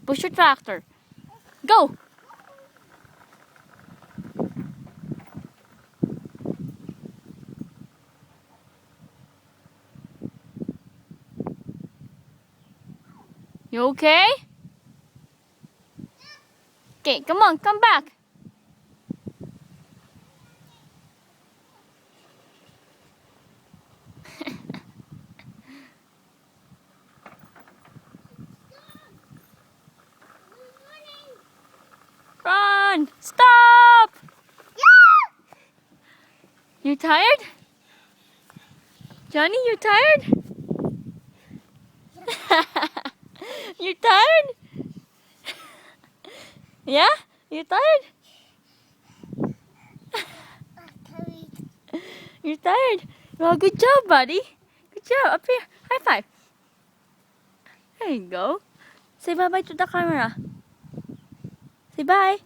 Push your tractor. Go! You okay? Okay, come on, come back. Run! Stop! You tired? Johnny, you tired? You tired? Yeah? You tired? You're tired? Well, good job, buddy. Good job. Up here. High five. There you go. Say bye-bye to the camera. Say bye.